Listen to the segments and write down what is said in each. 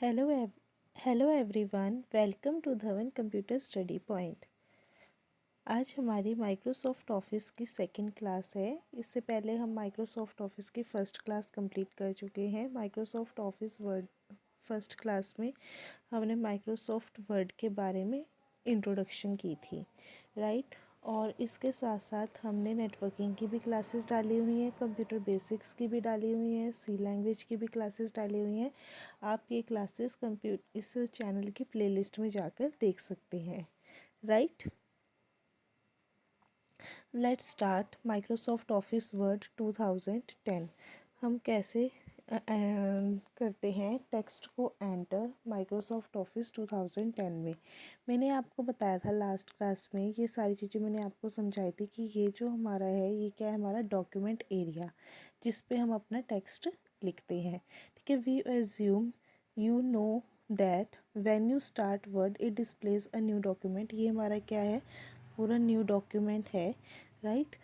Hello hello everyone, welcome to Dhawan computer study point. आज हमारी Microsoft office की second class है। इससे पहले हम माइक्रोसॉफ्ट ऑफिस की फ़र्स्ट क्लास कंप्लीट कर चुके हैं। Microsoft office Word first class में हमने माइक्रोसॉफ्ट वर्ड के बारे में इंट्रोडक्शन की थी, राइट। और इसके साथ साथ हमने नेटवर्किंग की भी क्लासेस डाली हुई हैं, कंप्यूटर बेसिक्स की भी डाली हुई हैं, सी लैंग्वेज की भी क्लासेस डाली हुई हैं। आप ये क्लासेस इस चैनल की प्लेलिस्ट में जाकर देख सकते हैं, right. Let's start Microsoft office word 2010। हम कैसे करते हैं टेक्स्ट को एंटर माइक्रोसॉफ्ट ऑफिस 2010 में। मैंने आपको बताया था लास्ट क्लास में, ये सारी चीज़ें मैंने आपको समझाई थी कि ये जो हमारा है ये क्या है, हमारा डॉक्यूमेंट एरिया जिस पे हम अपना टेक्स्ट लिखते हैं, ठीक है। We assume you know that when you start Word it displays a new document. ये हमारा क्या है, पूरा न्यू डॉक्यूमेंट है, right.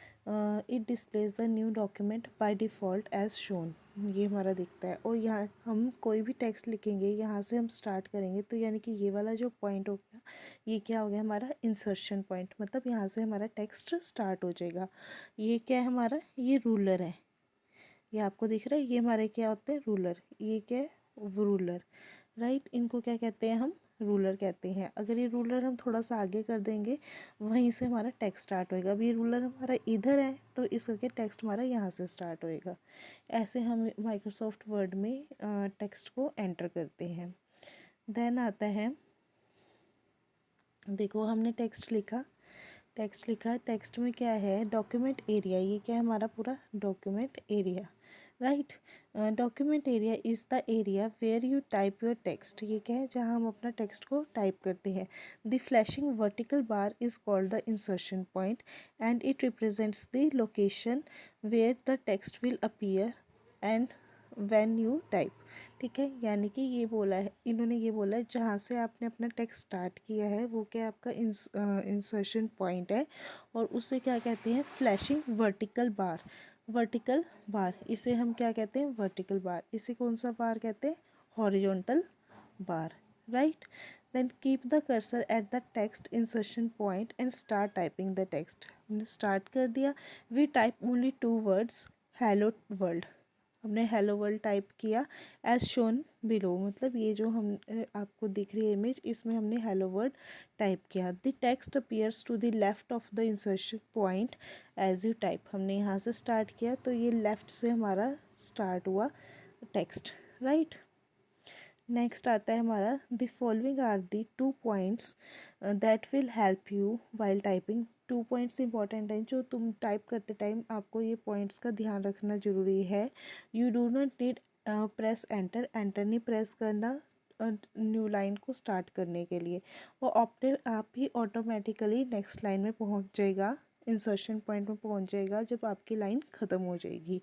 It displays the new document by default as shown. ये हमारा दिखता है। और यहाँ हम कोई भी टेक्स्ट लिखेंगे, यहाँ से हम स्टार्ट करेंगे तो यानी कि ये वाला जो पॉइंट हो गया, ये क्या हो गया, हमारा इंसर्शन पॉइंट। मतलब यहाँ से हमारा टेक्स्ट स्टार्ट हो जाएगा। ये क्या है, हमारा ये रूलर है, ये आपको दिख रहा है, ये हमारे क्या होते हैं, रूलर। ये क्या है, रूलर, राइट। इनको क्या कहते हैं, हम रूलर कहते हैं। अगर ये रूलर हम थोड़ा सा आगे कर देंगे, वहीं से हमारा टेक्स्ट स्टार्ट होएगा। अब ये रूलर हमारा इधर है तो इस करके टेक्स्ट हमारा यहाँ से स्टार्ट होएगा। ऐसे हम माइक्रोसॉफ्ट वर्ड में टेक्स्ट को एंटर करते हैं। देन आता है, देखो हमने टेक्स्ट लिखा, टेक्स्ट में क्या है, डॉक्यूमेंट एरिया। ये क्या है, हमारा पूरा document area, right. Document area is the area where you type your text. ये क्या है, जहाँ हम अपना टेक्स्ट को टाइप करते हैं। The flashing vertical bar is called the insertion point and it represents the location where the text will appear and when you type, ठीक है। यानी कि ये बोला है, इन्होंने ये बोला है, जहाँ से आपने अपना टेक्स्ट स्टार्ट किया है वो क्या आपका इंसर्शन पॉइंट है। और उसे क्या कहते हैं, फ्लैशिंग वर्टिकल बार। वर्टिकल बार, इसे हम क्या कहते हैं, वर्टिकल बार। इसे कौन सा बार कहते हैं, horizontal bar, right. Then keep the cursor at the text insertion point and start typing the text. हमने स्टार्ट कर दिया। We type only 2 words, hello world. हमने हेलो वर्ल्ड टाइप किया एज शोन बिलो। मतलब ये जो हम आपको दिख रही है इमेज, इसमें हमने हेलो वर्ड टाइप किया। The text appears to the left of the insertion point as you type. हमने यहाँ से स्टार्ट किया तो ये लेफ्ट से हमारा स्टार्ट हुआ टेक्स्ट, राइट। नेक्स्ट आता है हमारा, the following are the 2 points that will help you while typing. 2 points important हैं जो तुम टाइप करते टाइम आपको ये पॉइंट्स का ध्यान रखना ज़रूरी है। You do not need press enter, enter नहीं प्रेस करना न्यू लाइन को स्टार्ट करने के लिए। वो अपने आप ही ऑटोमेटिकली नेक्स्ट लाइन में पहुंच जाएगा, इंसर्शन पॉइंट में पहुंच जाएगा जब आपकी लाइन ख़त्म हो जाएगी,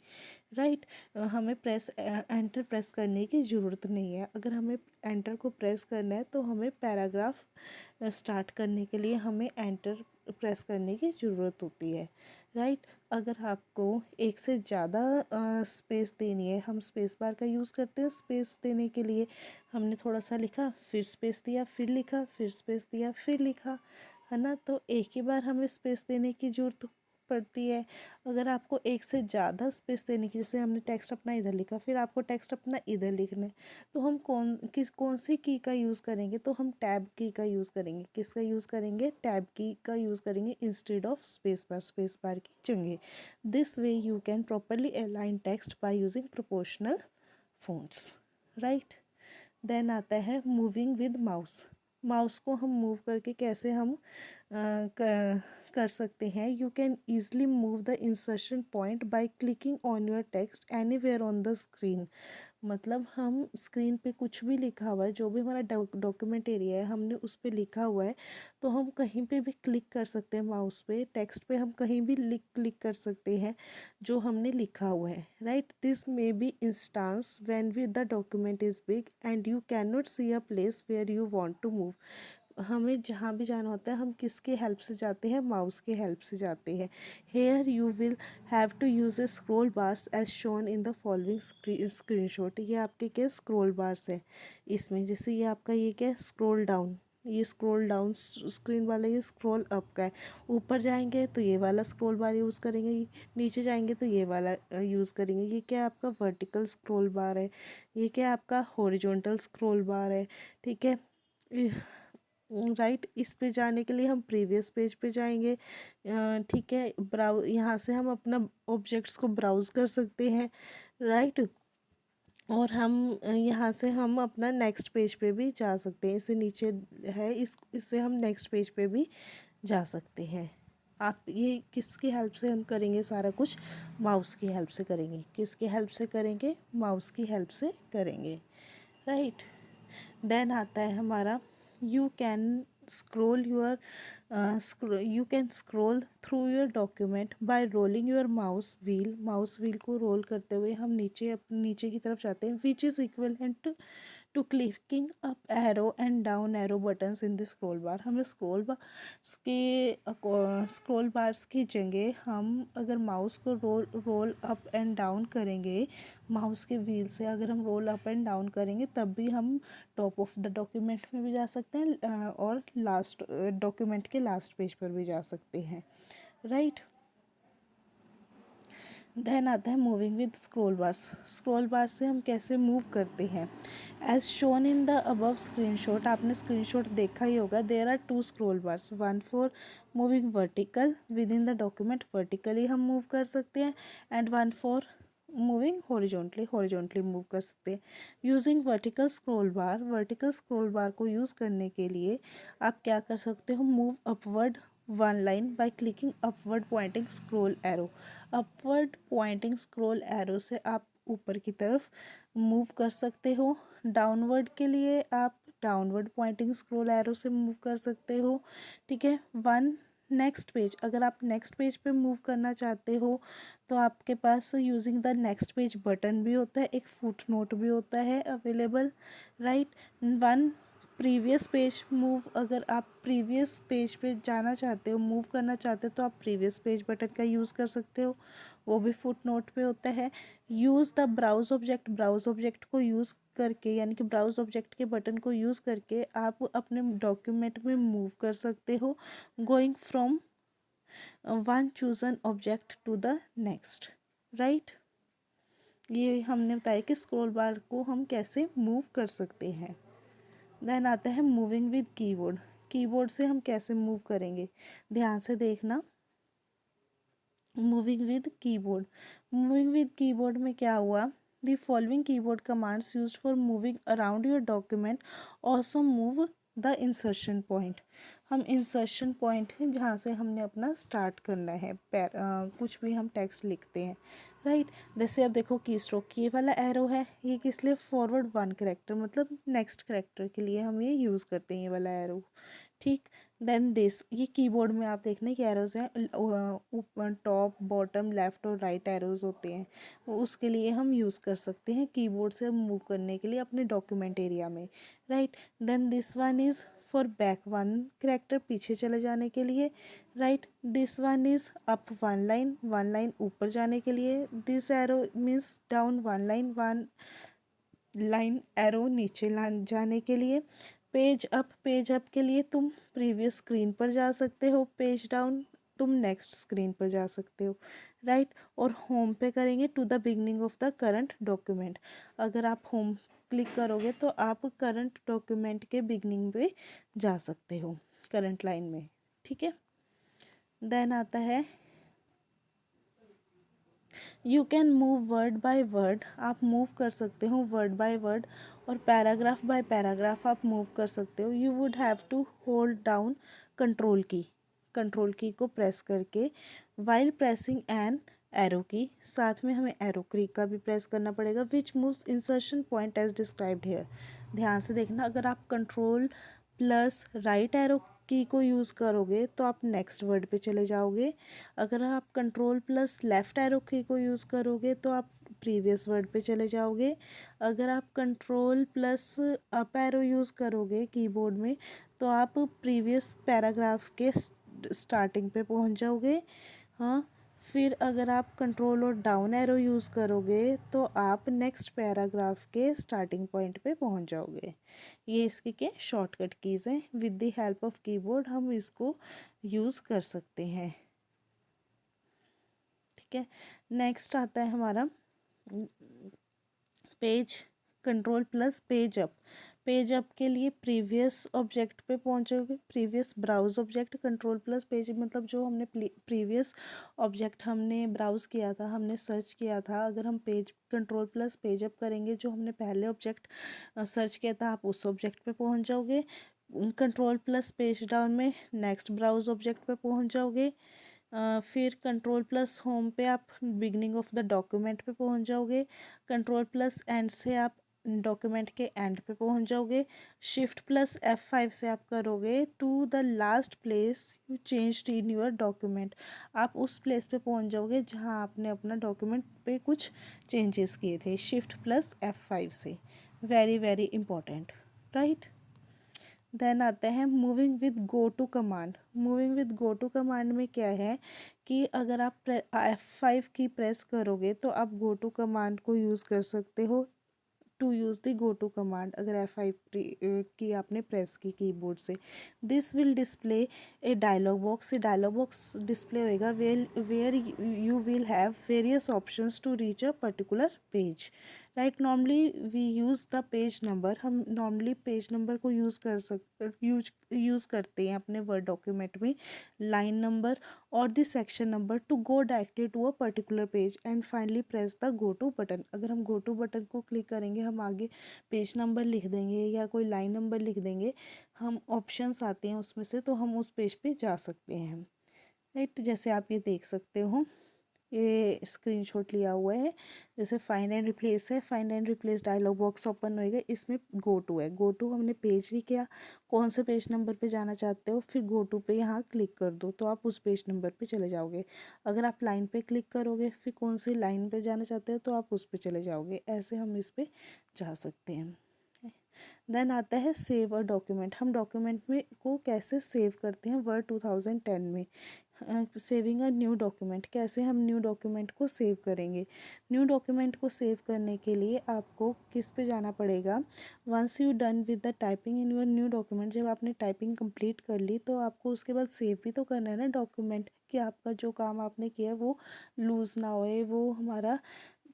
राइट। हमें एंटर प्रेस करने की ज़रूरत नहीं है। अगर हमें एंटर को प्रेस करना है तो हमें पैराग्राफ स्टार्ट करने के लिए हमें एंटर प्रेस करने की ज़रूरत होती है, राइट। अगर आपको एक से ज़्यादा स्पेस देनी है, हम स्पेस बार का यूज़ करते हैं स्पेस देने के लिए। हमने थोड़ा सा लिखा, फिर स्पेस दिया, फिर लिखा, फिर स्पेस दिया, फिर लिखा, है ना। तो एक ही बार हमें स्पेस देने की ज़रूरत पड़ती है। अगर आपको एक से ज़्यादा स्पेस देने की, जैसे हमने टेक्स्ट अपना इधर लिखा, फिर आपको टेक्स्ट अपना इधर लिखना है, तो हम कौन सी की का यूज़ करेंगे, तो हम टैब की का यूज़ करेंगे। किसका यूज़ करेंगे, टैब की का यूज़ करेंगे इंस्टेड ऑफ स्पेस बार की जगह। This way you can properly align text by using proportional fonts, right. Then आता है मूविंग विद माउस। माउस को हम मूव करके कैसे हम कर सकते हैं। You can easily move the insertion point by clicking on your text anywhere on the screen. मतलब हम स्क्रीन पे कुछ भी लिखा हुआ है, जो भी हमारा डॉक्यूमेंट एरिया है, हमने उस पर लिखा हुआ है, तो हम कहीं पे भी क्लिक कर सकते हैं माउस पे, टेक्स्ट पे हम कहीं भी क्लिक कर सकते हैं जो हमने लिखा हुआ है, right. This may be instance when we the document is big and you can not see a place where you want to move. हमें जहाँ भी जाना होता है हम किसके हेल्प से जाते हैं, माउस के हेल्प से जाते हैं। Here you will have to use a scroll bars as shown in the following screenshot. ये आपके क्या स्क्रॉल बार्स है इसमें, जैसे ये आपका ये क्या है स्क्रॉल डाउन, ये स्क्रॉल डाउन स्क्रीन वाला, ये स्क्रॉल अप का है। ऊपर जाएंगे तो ये वाला स्क्रॉल बार यूज़ करेंगे, नीचे जाएंगे तो ये वाला यूज़ करेंगे। ये क्या आपका वर्टिकल स्क्रॉल बार है, ये क्या आपका हॉरिजॉन्टल स्क्रॉल बार है, ठीक है। राइट, इस पे जाने के लिए हम प्रीवियस पेज पे जाएंगे, ठीक है। यहाँ से हम अपना ऑब्जेक्ट्स को ब्राउज़ कर सकते हैं, राइट। और हम यहाँ से हम अपना नेक्स्ट पेज पे भी जा सकते हैं, इससे नीचे है इससे हम नेक्स्ट पेज पे भी जा सकते हैं। आप ये किसकी हेल्प से हम करेंगे सारा कुछ, माउस की हेल्प से करेंगे। किसकी हेल्प से करेंगे, माउस की हेल्प से करेंगे, राइट। देन आता है हमारा you can scroll your you can scroll through your document by rolling your mouse wheel. Mouse wheel को रोल करते हुए हम नीचे की तरफ जाते हैं, which is equivalent to clicking up arrow and down arrow buttons in the scroll bar. हमें स्क्रॉल बार्स की जगह हम अगर माउस को रोल अप एंड डाउन करेंगे, माउस के व्हील से अगर हम रोल अप एंड डाउन करेंगे तब भी हम टॉप ऑफ द डॉक्यूमेंट में भी जा सकते हैं और लास्ट डॉक्यूमेंट के लास्ट पेज पर भी जा सकते हैं, राइट। देन आता है moving with scroll bars. Scroll bar से हम कैसे मूव करते हैं, as shown in the above screenshot. आपने स्क्रीनशॉट देखा ही होगा, there are 2 scroll bars, one for moving vertical within the document, vertically हम मूव कर सकते हैं, and one for moving horizontally move कर सकते हैं। यूजिंग वर्टिकल स्क्रॉल बार, वर्टिकल स्क्रॉल बार को यूज़ करने के लिए आप क्या कर सकते हो, move upward one line by clicking upward pointing scroll arrow. Upward pointing scroll arrow से आप ऊपर की तरफ मूव कर सकते हो। डाउनवर्ड के लिए आप डाउनवर्ड पॉइंटिंग स्क्रॉल एरो से मूव कर सकते हो, ठीक है। नेक्स्ट पेज, अगर आप नेक्स्ट पेज पे मूव करना चाहते हो तो आपके पास using the next page button भी होता है, एक फुट नोट भी होता है available, right. One previous page move, अगर आप प्रीवियस पेज पे जाना चाहते हो, मूव करना चाहते हो तो आप प्रीवियस पेज बटन का यूज़ कर सकते हो, वो भी फुट नोट पे होता है। Use the browse object, browse object को यूज़ करके यानी कि ब्राउज ऑब्जेक्ट के बटन को यूज़ करके आप अपने डॉक्यूमेंट में मूव कर सकते हो, going from one chosen object to the next, right. ये हमने बताया कि स्क्रॉल बार को हम कैसे मूव कर सकते हैं। देन आता है मूविंग विद कीबोर्ड। कीबोर्ड से हम कैसे मूव करेंगे, ध्यान से देखना। Moving with keyboard, moving with keyboard में क्या हुआ, the following keyboard commands used for moving around your document also move the insertion point. हम इंसर्शन पॉइंट है जहाँ से हमने अपना स्टार्ट करना है, कुछ भी हम टेक्स्ट लिखते हैं, राइट। जैसे अब देखो की स्ट्रोक, ये वाला एरो है, ये किस लिए, फॉरवर्ड वन करेक्टर मतलब नेक्स्ट करेक्टर के लिए हम ये यूज़ करते हैं, ये वाला एरो, ठीक। देन दिस, ये कीबोर्ड में आप देखने के एरोज हैं, ऊपर टॉप बॉटम लेफ्ट और राइट एरोज होते हैं, उसके लिए हम यूज़ कर सकते हैं कीबोर्ड से मूव करने के लिए अपने डॉक्यूमेंट एरिया में, right. Then this one is for back one character, पीछे चले जाने के लिए, right. This one is up one line ऊपर जाने के लिए। This arrow means down one line arrow नीचे जाने के लिए। पेज अप के लिए तुम प्रीवियस स्क्रीन पर जा सकते हो, पेज डाउन तुम नेक्स्ट स्क्रीन पर जा सकते हो, राइट। और होम पे करेंगे to the beginning of the current document. अगर आप होम क्लिक करोगे तो आप करंट डॉक्यूमेंट के बिगनिंग पे जा सकते हो, करंट लाइन में, ठीक है। देन आता है you can move word by word, आप मूव कर सकते हो वर्ड बाय वर्ड, और पैराग्राफ बाय पैराग्राफ आप मूव कर सकते हो। You would have to hold down control key को प्रेस करके, वाइल प्रेसिंग एन एरो की, साथ में हमें एरो की का भी प्रेस करना पड़ेगा, which moves insertion point as described here. ध्यान से देखना, अगर आप कंट्रोल प्लस राइट एरो की को यूज़ करोगे तो आप नेक्स्ट वर्ड पे चले जाओगे, अगर आप कंट्रोल प्लस लेफ़्ट एरो की को यूज़ करोगे तो आप प्रीवियस वर्ड पे चले जाओगे, अगर आप control plus up arrow use करोगे कीबोर्ड में तो आप प्रीवियस पैराग्राफ के स्टार्टिंग पे पहुंच जाओगे। हाँ, फिर अगर आप कंट्रोल और डाउन एरो यूज़ करोगे तो आप नेक्स्ट पैराग्राफ के स्टार्टिंग पॉइंट पे पहुंच जाओगे। ये इसकी क्या शॉर्टकट कीज़ हैं, with the help of keyboard हम इसको यूज़ कर सकते हैं। ठीक है, नेक्स्ट आता है हमारा page control plus page up. Page up के लिए प्रीवियस ऑब्जेक्ट पे पहुंचोगे, previous browse object, control plus page मतलब जो हमने प्रीवियस ऑब्जेक्ट हमने ब्राउज किया था, हमने सर्च किया था, अगर हम page control plus page up करेंगे जो हमने पहले ऑब्जेक्ट सर्च किया था आप उस ऑब्जेक्ट पे पहुंच जाओगे। कंट्रोल प्लस पेज डाउन में नेक्स्ट ब्राउज ऑब्जेक्ट पे पहुंच जाओगे। फिर कंट्रोल प्लस होम पे आप बिगनिंग ऑफ द डॉक्यूमेंट पे पहुंच जाओगे। कंट्रोल प्लस एंड से आप डॉक्यूमेंट के एंड पे पहुंच जाओगे। शिफ्ट प्लस F5 से आप करोगे to the last place you changed in your document. आप उस प्लेस पे पहुंच जाओगे जहां आपने अपना डॉक्यूमेंट पे कुछ चेंजेस किए थे, शिफ्ट प्लस F5 से। Very very important, right. Then आता है moving with go to command. Moving with go to command में क्या है कि अगर आप F5 की प्रेस करोगे तो आप गो टू कमांड को यूज़ कर सकते हो to use the go to command. अगर F5 की आपने प्रेस की कीबोर्ड से, this will display a dialog box. ये डायलॉग बॉक्स डिस्प्ले होएगा where you will have various options to reach a particular page, right. Normally we use the page number. हम normally page number को use करते हैं अपने word document में, line number और the section number to go directly to a particular page and finally press the go to button. अगर हम go to button को क्लिक करेंगे हम आगे पेज नंबर लिख देंगे या कोई लाइन नंबर लिख देंगे, हम ऑप्शंस आते हैं उसमें से तो हम उस पेज पे जा सकते हैं, राइट। जैसे आप ये देख सकते हो, ये स्क्रीनशॉट लिया हुआ है। जैसे फाइंड एंड रिप्लेस है, find and replace dialog box open होएगा, इसमें गो टू है। गो टू हमने पेज लिख किया, कौन से पेज नंबर पे जाना चाहते हो, फिर गो टू पे यहाँ क्लिक कर दो तो आप उस पेज नंबर पे चले जाओगे। अगर आप लाइन पे क्लिक करोगे फिर कौन सी लाइन पे जाना चाहते हो तो आप उस पे चले जाओगे। ऐसे हम इस पे जा सकते हैं। देन आता है सेव अ डॉक्यूमेंट। हम डॉक्यूमेंट में को कैसे सेव करते हैं वर्ड 2010 में। सेविंग अ न्यू डॉक्यूमेंट, कैसे हम न्यू डॉक्यूमेंट को सेव करेंगे। न्यू डॉक्यूमेंट को सेव करने के लिए आपको किस पे जाना पड़ेगा, once you done with the typing in your new document. जब आपने टाइपिंग कंप्लीट कर ली तो आपको उसके बाद सेव भी तो करना है ना डॉक्यूमेंट, कि आपका जो काम आपने किया है वो लूज़ ना होए, वो हमारा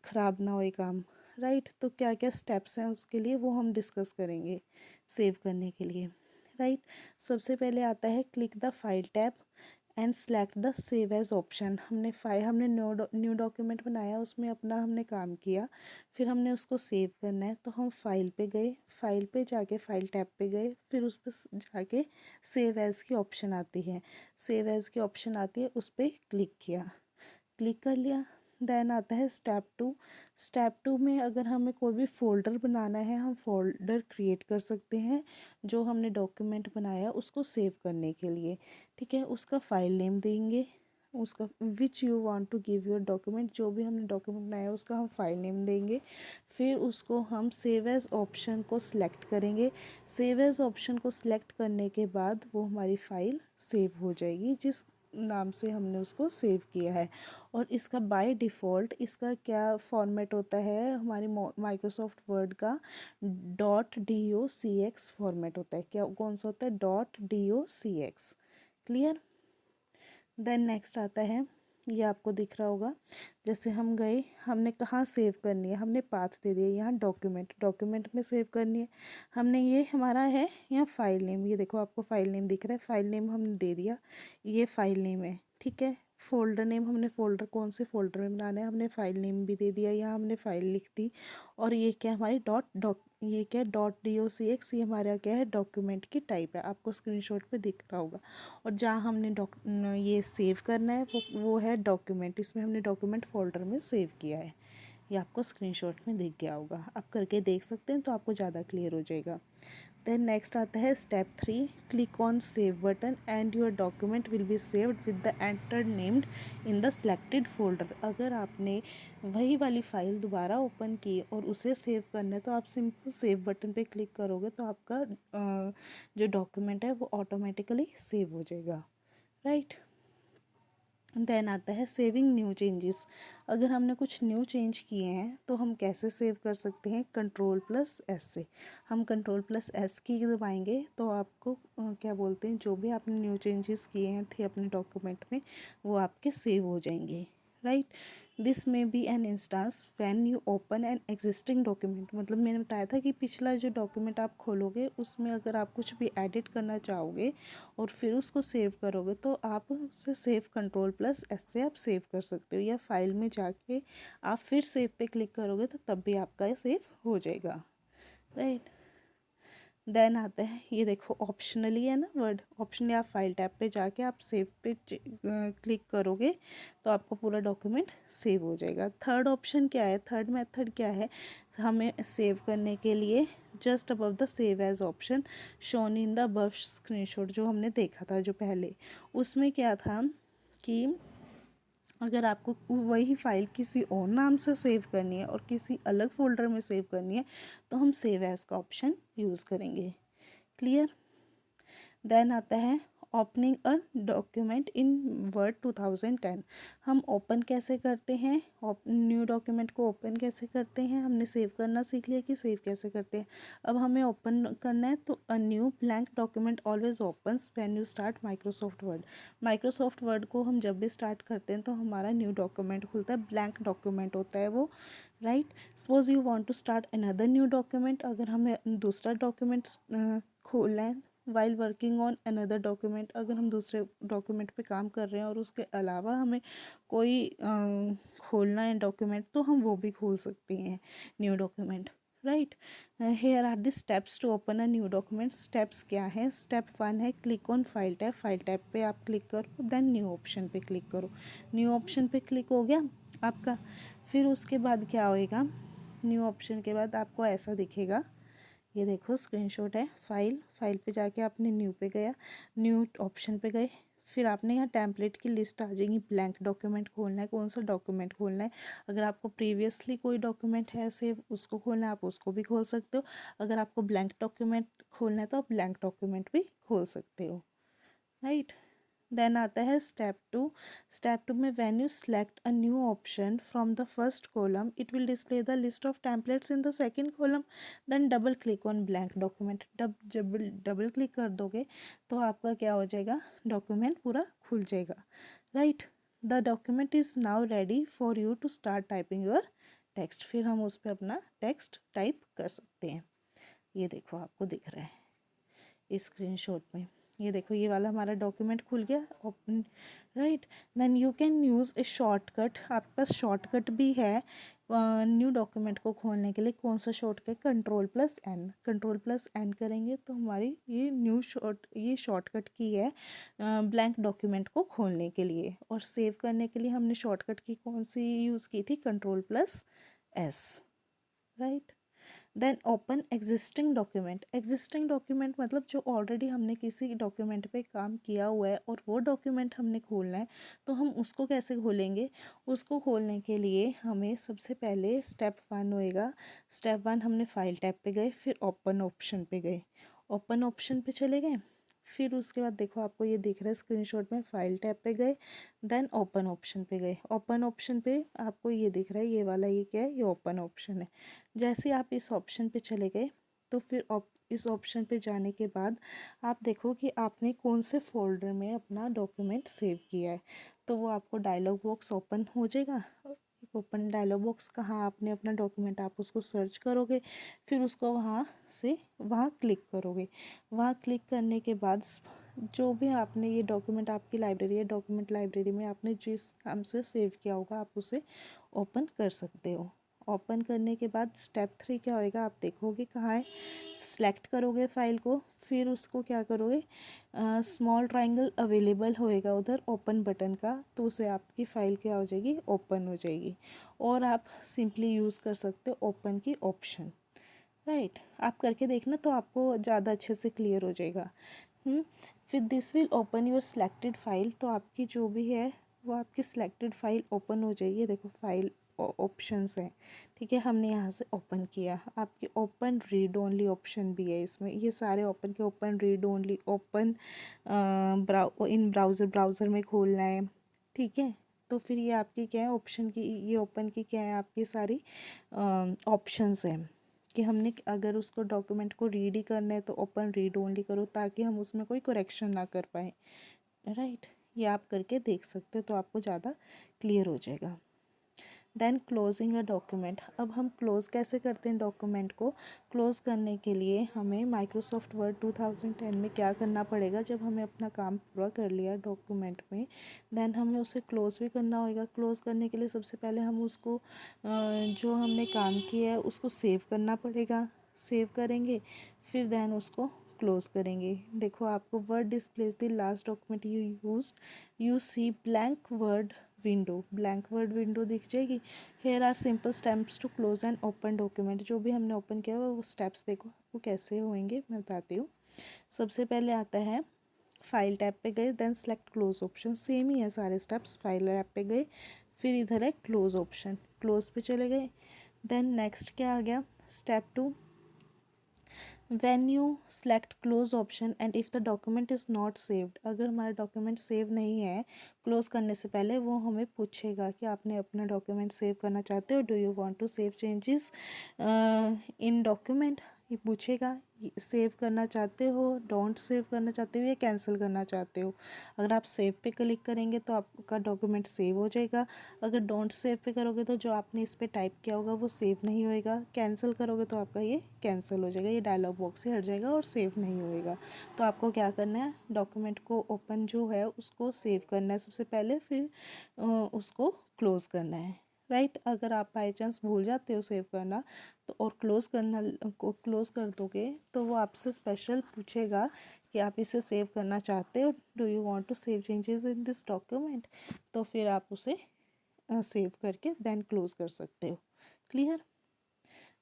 ख़राब ना होए काम, राइट। तो क्या क्या स्टेप्स हैं उसके लिए वो हम डिस्कस करेंगे सेव करने के लिए, राइट। सबसे पहले आता है click the file tab and select the save as option. हमने न्यू डॉक्यूमेंट बनाया, उसमें अपना हमने काम किया, फिर हमने उसको सेव करना है तो हम फाइल पे गए, फाइल पे जाके फाइल टैब पे गए, फिर उस पर जाके सेव एज़ की ऑप्शन आती है, सेव एज़ की ऑप्शन आती है, उस पर क्लिक किया, क्लिक कर लिया। देन आता है स्टेप टू। स्टेप टू में अगर हमें कोई भी फ़ोल्डर बनाना है हम फ़ोल्डर क्रिएट कर सकते हैं जो हमने डॉक्यूमेंट बनाया उसको सेव करने के लिए, ठीक है। उसका फ़ाइल नेम देंगे, उसका which you want to give your document, जो भी हमने डॉक्यूमेंट बनाया उसका हम फाइल नेम देंगे। फिर उसको हम सेव एज़ ऑप्शन को सिलेक्ट करेंगे। सेव एज़ ऑप्शन को सिलेक्ट करने के बाद वो हमारी फ़ाइल सेव हो जाएगी जिस नाम से हमने उसको सेव किया है। और इसका बाय डिफ़ॉल्ट इसका क्या फॉर्मेट होता है, हमारी माइक्रोसॉफ्ट वर्ड का .docx फॉर्मेट होता है। क्या कौन सा होता है, .docx, क्लियर। देन नेक्स्ट आता है, ये आपको दिख रहा होगा, जैसे हम गए, हमने कहाँ सेव करनी है, हमने पाथ दे दिया यहाँ डॉक्यूमेंट में सेव करनी है। हमने ये हमारा है यहाँ फाइल नेम, ये देखो आपको फाइल नेम दिख रहा है, फाइल नेम हमने दे दिया, ये फाइल नेम है, ठीक है। फ़ोल्डर नेम हमने फ़ोल्डर कौन से फ़ोल्डर में बनाना है हमने फाइल नेम भी दे दिया, यहाँ हमने फ़ाइल लिख दी। और ये क्या हमारी ये क्या .docx, ये हमारा क्या है डॉक्यूमेंट की टाइप है, आपको स्क्रीनशॉट पे दिख रहा होगा। और जहाँ हमने ये सेव करना है वो है डॉक्यूमेंट, इसमें हमने डॉक्यूमेंट फ़ोल्डर में सेव किया है, ये आपको स्क्रीनशॉट में दिख गया होगा, आप करके देख सकते हैं तो आपको ज़्यादा क्लियर हो जाएगा। देन नेक्स्ट आता है step 3, click on save button and your document will be saved with the enter named in the selected folder. अगर आपने वही वाली फ़ाइल दोबारा ओपन की और उसे सेव करना है तो आप सिंपल सेव बटन पे क्लिक करोगे तो आपका जो डॉक्यूमेंट है वो ऑटोमेटिकली सेव हो जाएगा, राइट। देन आता है सेविंग न्यू चेंजेस। अगर हमने कुछ न्यू चेंज किए हैं तो हम कैसे सेव कर सकते हैं, कंट्रोल+S से। हम कंट्रोल+S की दबाएंगे तो आपको क्या बोलते हैं, जो भी आपने न्यू चेंजेस किए हैं थे अपने डॉक्यूमेंट में वो आपके सेव हो जाएंगे, राइट। दिस में be an instance when you open an existing document. मतलब मैंने बताया था कि पिछला जो डॉक्यूमेंट आप खोलोगे उसमें अगर आप कुछ भी एडिट करना चाहोगे और फिर उसको सेव करोगे तो आप उसे सेव कंट्रोल+S से आप सेव कर सकते हो, या फाइल में जाके आप फिर सेव पे क्लिक करोगे तो तब भी आपका ये सेव हो जाएगा, राइट। देन आता है, ये देखो ऑप्शनली है ना वर्ड, ऑप्शनली आप फाइल टैब पे जाके आप सेव पे क्लिक करोगे तो आपका पूरा डॉक्यूमेंट सेव हो जाएगा। थर्ड ऑप्शन क्या है, थर्ड मेथड क्या है, हमें सेव करने के लिए just above the save as option shown in the above screenshot जो हमने देखा था जो पहले, उसमें क्या था कि अगर आपको वही फाइल किसी और नाम से सेव करनी है और किसी अलग फोल्डर में सेव करनी है तो हम सेव एज का ऑप्शन यूज़ करेंगे, क्लियर। देन आता है opening a document in word 2010। हम ओपन कैसे करते हैं, न्यू डॉक्यूमेंट को ओपन कैसे करते हैं, हमने सेव करना सीख लिया कि सेव कैसे करते हैं। अब हमें ओपन करना है तो a new blank document always opens when you start Microsoft word. Microsoft word को हम जब भी स्टार्ट करते हैं तो हमारा न्यू डॉक्यूमेंट खुलता है, ब्लैंक डॉक्यूमेंट होता है वो, right. Suppose you want to start another new document, अगर हमें दूसरा डॉक्यूमेंट खोलना है while working on another document, अगर हम दूसरे डॉक्यूमेंट पे काम कर रहे हैं और उसके अलावा हमें कोई खोलना है डॉक्यूमेंट तो हम वो भी खोल सकते हैं new document, right. Here are the steps to open a new document. Steps क्या है, स्टेप 1 है click on file tab, file tab पे आप क्लिक करो, देन न्यू ऑप्शन पे क्लिक करो। न्यू ऑप्शन पे क्लिक हो गया आपका, फिर उसके बाद क्या होएगा, न्यू ऑप्शन के बाद आपको ऐसा दिखेगा, ये देखो स्क्रीनशॉट है, फाइल पे जाके आपने न्यू पे गया, न्यू ऑप्शन पे गए, फिर आपने यहाँ टेम्पलेट की लिस्ट आ जाएगी, ब्लैंक डॉक्यूमेंट खोलना है, कौन सा डॉक्यूमेंट खोलना है। अगर आपको प्रीवियसली कोई डॉक्यूमेंट है सेव उसको खोलना है आप उसको भी खोल सकते हो, अगर आपको ब्लैंक डॉक्यूमेंट खोलना है तो आप ब्लैंक डॉक्यूमेंट भी खोल सकते हो, राइट। देन आता है स्टेप 2। स्टेप 2 में when you select a new option from the first column it will display the list of templates in the second column, then double click on blank document. जब double click कर दोगे तो आपका क्या हो जाएगा, document पूरा खुल जाएगा, right. The document is now ready for you to start typing your text. फिर हम उस पर अपना टेक्स्ट टाइप कर सकते हैं। ये देखो आपको दिख रहा है इस स्क्रीनशॉट में, ये देखो ये वाला हमारा डॉक्यूमेंट खुल गया open, right. Then you can use a shortcut, आपके पास शॉर्टकट भी है न्यू डॉक्यूमेंट को खोलने के लिए। कौन सा शॉर्टकट, कंट्रोल+N। कंट्रोल+N करेंगे तो हमारी ये शॉर्टकट की है ब्लैंक डॉक्यूमेंट को खोलने के लिए, और सेव करने के लिए हमने शॉर्टकट की कौन सी यूज़ की थी, कंट्रोल+S, right. Then open existing document. Existing document मतलब जो ऑलरेडी हमने किसी डॉक्यूमेंट पे काम किया हुआ है और वो डॉक्यूमेंट हमने खोलना है तो हम उसको कैसे खोलेंगे। उसको खोलने के लिए हमें सबसे पहले स्टेप 1 होएगा। स्टेप 1 हमने फाइल टैब पे गए, फिर ओपन ऑप्शन पे गए, ओपन ऑप्शन पे चले गए, फिर उसके बाद देखो आपको ये दिख रहा है स्क्रीनशॉट में, फाइल टैब पे गए, देन ओपन ऑप्शन पे गए। ओपन ऑप्शन पे आपको ये दिख रहा है, ये वाला ये क्या है, ये ओपन ऑप्शन है। जैसे आप इस ऑप्शन पे चले गए तो फिर इस ऑप्शन पे जाने के बाद आप देखो कि आपने कौन से फोल्डर में अपना डॉक्यूमेंट सेव किया है, तो वो आपको डायलॉग बॉक्स ओपन हो जाएगा। ओपन डायलॉग बॉक्स, कहाँ आपने अपना डॉक्यूमेंट आप उसको सर्च करोगे, फिर उसको वहाँ क्लिक करोगे। वहाँ क्लिक करने के बाद जो भी आपने ये डॉक्यूमेंट आपकी लाइब्रेरी है, डॉक्यूमेंट लाइब्रेरी में आपने जिस नाम से सेव किया होगा आप उसे ओपन कर सकते हो। ओपन करने के बाद स्टेप 3 क्या होएगा, आप देखोगे कहाँ है, सिलेक्ट करोगे फाइल को, फिर उसको क्या करोगे, स्मॉल ट्राइंगल अवेलेबल होएगा उधर ओपन बटन का, तो उसे आपकी फ़ाइल क्या हो जाएगी, ओपन हो जाएगी। और आप सिंपली यूज़ कर सकते हो ओपन की ऑप्शन, राइट। आप करके देखना तो आपको ज़्यादा अच्छे से क्लियर हो जाएगा। फिर this will open your selected file, तो आपकी जो भी है वो आपकी सिलेक्टेड फ़ाइल ओपन हो जाएगी। देखो फाइल ऑप्शंस हैं, ठीक है, हमने यहाँ से ओपन किया। आपकी ओपन रीड ओनली ऑप्शन भी है इसमें, ये सारे ओपन के open read only, open in browser में खोलना है, ठीक है। तो फिर ये आपकी क्या है ऑप्शन की, ये ओपन की क्या है आपकी सारी ऑप्शंस हैं कि हमने अगर उसको डॉक्यूमेंट को रीड ही करना है तो ओपन रीड ओनली करो, ताकि हम उसमें कोई करेक्शन ना कर पाएँ, राइट। ये आप करके देख सकते हो तो आपको ज़्यादा क्लियर हो जाएगा। देन क्लोजिंग अ डॉक्यूमेंट, अब हम क्लोज़ कैसे करते हैं डॉक्यूमेंट को। क्लोज़ करने के लिए हमें माइक्रोसॉफ्ट वर्ड 2010 में क्या करना पड़ेगा, जब हमें अपना काम पूरा कर लिया डॉक्यूमेंट में, देन हमें उसे क्लोज़ भी करना होगा। क्लोज़ करने के लिए सबसे पहले हम उसको जो हमने काम किया है उसको सेव करना पड़ेगा, सेव करेंगे फिर देन उसको क्लोज़ करेंगे। देखो आपको word displays the last document you used, you see blank word window, blank word window दिख जाएगी। Here are simple steps to close and open document, जो भी हमने ओपन किया वो स्टेप्स देखो आपको कैसे होंगे मैं बताती हूँ। सबसे पहले आता है फाइल टैब पे गए, then select close option, same ही है सारे स्टेप्स। फाइल टैब पे गए, फिर इधर है क्लोज ऑप्शन, क्लोज पे चले गए। देन नेक्स्ट क्या आ गया, step 2, when you select close option and if the document is not saved, अगर हमारा डॉक्यूमेंट सेव नहीं है क्लोज करने से पहले, वो हमें पूछेगा कि आपने अपना डॉक्यूमेंट सेव करना चाहते हो, do you want to save changes in document, ये पूछेगा। सेव करना चाहते हो, डोंट सेव करना चाहते हो या कैंसिल करना चाहते हो। अगर आप सेव पे क्लिक करेंगे तो आपका डॉक्यूमेंट सेव हो जाएगा। अगर डोंट सेव पे करोगे तो जो आपने इस पर टाइप किया होगा वो सेव नहीं होएगा। कैंसिल करोगे तो आपका ये कैंसिल हो जाएगा, ये डायलॉग बॉक्स से हट जाएगा और सेव नहीं होएगा। तो आपको क्या करना है, डॉक्यूमेंट को ओपन जो है उसको सेव करना है सबसे पहले, फिर उसको क्लोज़ करना है, राइट। अगर आप बाई चांस भूल जाते हो सेव करना तो और क्लोज़ कर दोगे तो वो आपसे स्पेशल पूछेगा कि आप इसे सेव करना चाहते हो, do you want to save changes in this document, तो फिर आप उसे सेव करके देन क्लोज़ कर सकते हो। क्लियर।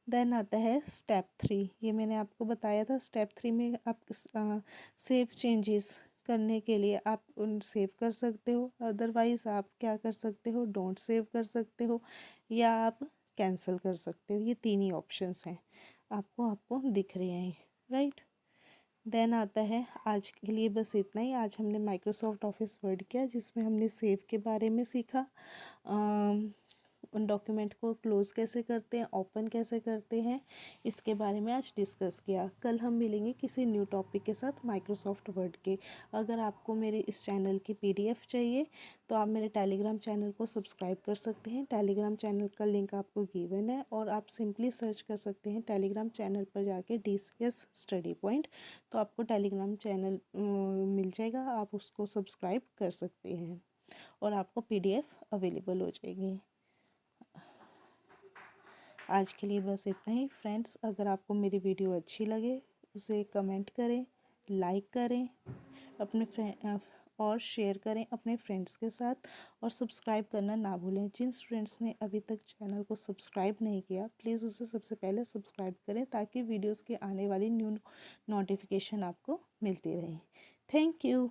देन आता है स्टेप 3, ये मैंने आपको बताया था। स्टेप 3 में आप सेव चेंजेस करने के लिए आप उन सेव कर सकते हो, अदरवाइज़ आप क्या कर सकते हो, डोंट सेव कर सकते हो या आप कैंसिल कर सकते हो। ये तीन ही ऑप्शंस हैं, आपको दिख रहे हैं, राइट। देन आता है, आज के लिए बस इतना ही। आज हमने माइक्रोसॉफ्ट ऑफिस वर्ड किया जिसमें हमने सेव के बारे में सीखा, उन डॉक्यूमेंट को क्लोज़ कैसे करते हैं, ओपन कैसे करते हैं, इसके बारे में आज डिस्कस किया। कल हम मिलेंगे किसी न्यू टॉपिक के साथ माइक्रोसॉफ्ट वर्ड के। अगर आपको मेरे इस चैनल की PDF चाहिए तो आप मेरे टेलीग्राम चैनल को सब्सक्राइब कर सकते हैं। टेलीग्राम चैनल का लिंक आपको गिवन है और आप सिंपली सर्च कर सकते हैं टेलीग्राम चैनल पर जाके DCS स्टडी पॉइंट, तो आपको टेलीग्राम चैनल मिल जाएगा, आप उसको सब्सक्राइब कर सकते हैं और आपको PDF अवेलेबल हो जाएगी। आज के लिए बस इतना ही फ्रेंड्स। अगर आपको मेरी वीडियो अच्छी लगे उसे कमेंट करें, लाइक करें, अपने और शेयर करें अपने फ्रेंड्स के साथ, और सब्सक्राइब करना ना भूलें। जिन फ्रेंड्स ने अभी तक चैनल को सब्सक्राइब नहीं किया प्लीज़ उसे सबसे पहले सब्सक्राइब करें, ताकि वीडियोस के आने वाली न्यू नोटिफिकेशन आपको मिलती रहे। Thank you.